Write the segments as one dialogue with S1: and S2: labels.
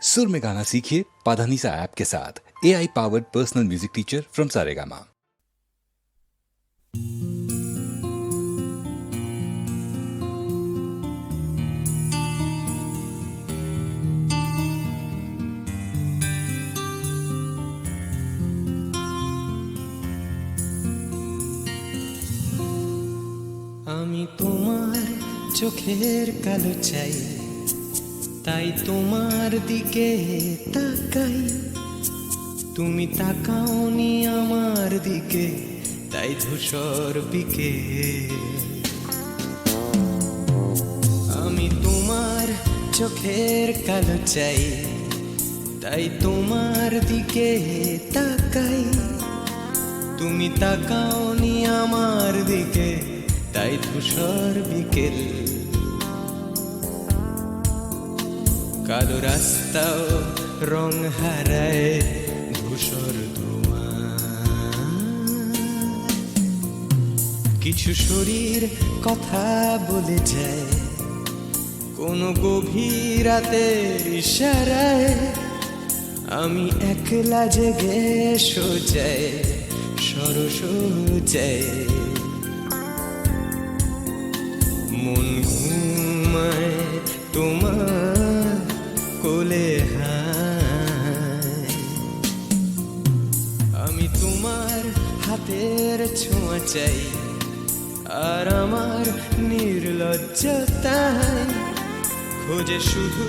S1: सुर में गाना सीखिए पाधानीसा ऐप के साथ। AI powered personal music teacher from Saregama.
S2: আমি তোমার চোখের কালো চাই, তাই তোমার দিকে তাকাই। তুমি তাকাওনি আমার দিকে, তাই ধূসর বিকে। আমি তোমার চোখের কালো চাই, তাই তোমার দিকে তাকাই। তুমি তাকাওনি আমার দিকে, তাই ধূসর বিকেল। কালো রাস্তাও রং হারায় ধূসর ধোঁয়া। কিছু শরীর কথা বলে যায় কোনো গভীর রাতের ইশারায়। আমি একলা জেগে সোজায় সরসোজায়। মন ঘুমায় তোমার কোলে হায়। আমি তোমার হাতের ছোঁয়া চাই, আর আমার নির্লজ্জতায় খোঁজে শুধু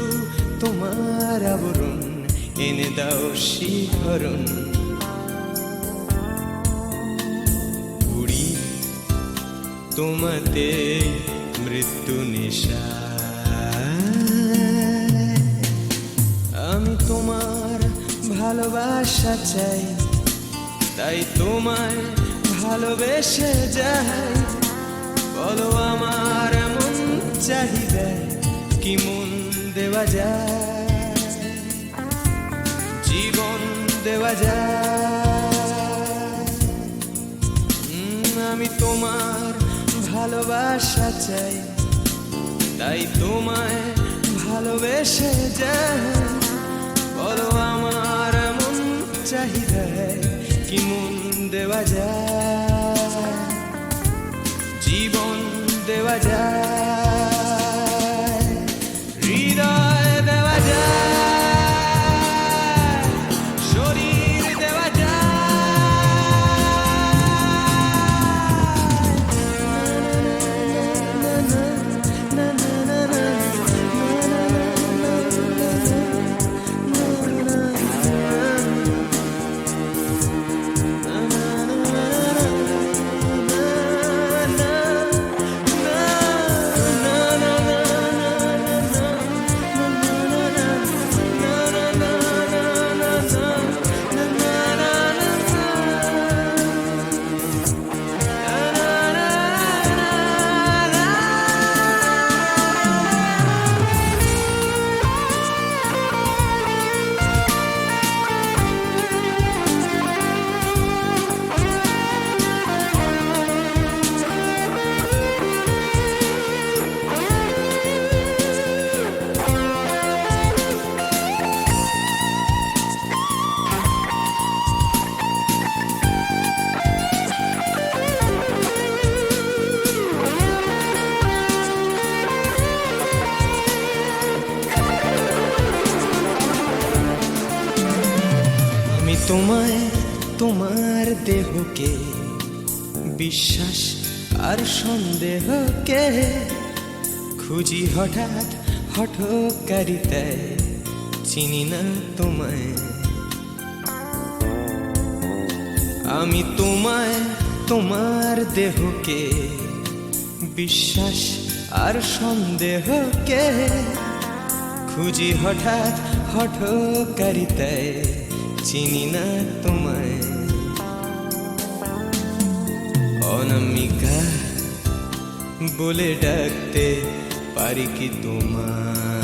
S2: তোমার আবরণ। এনে দাও শিহরণ। উড়ি তোমাতে মৃত্যু নেশা। আমি তোমার ভালোবাসা চাই, তাই তোমায় ভালোবেসে যাই। বলো আমার এমন চাহিদা কি মন দেওয়া যায়, জীবন দেওয়া যায়। আমি তোমার ভালোবাসা চাই, তাই তোমায় ভালোবেসে যাই। বলো আমার এমন চাহিদা কি মন দেওয়া যায়, জীবন দেওয়া যায়, হৃদয় দেওয়া যায়, শরীর দেওয়া তোমায় তোমার দেহকে বিশ্বাস আর সন্দেহকে খুঁজি হঠাৎ হঠকারিতায়। চিনি না তোমায় আমি, তোমায় তোমার দেহকে বিশ্বাস আর সন্দেহকে খুঁজি হঠাৎ হঠকারিতায়। চিনি না তোমায় অনামিকা বলে ডাকতে পারি কি তোমায়?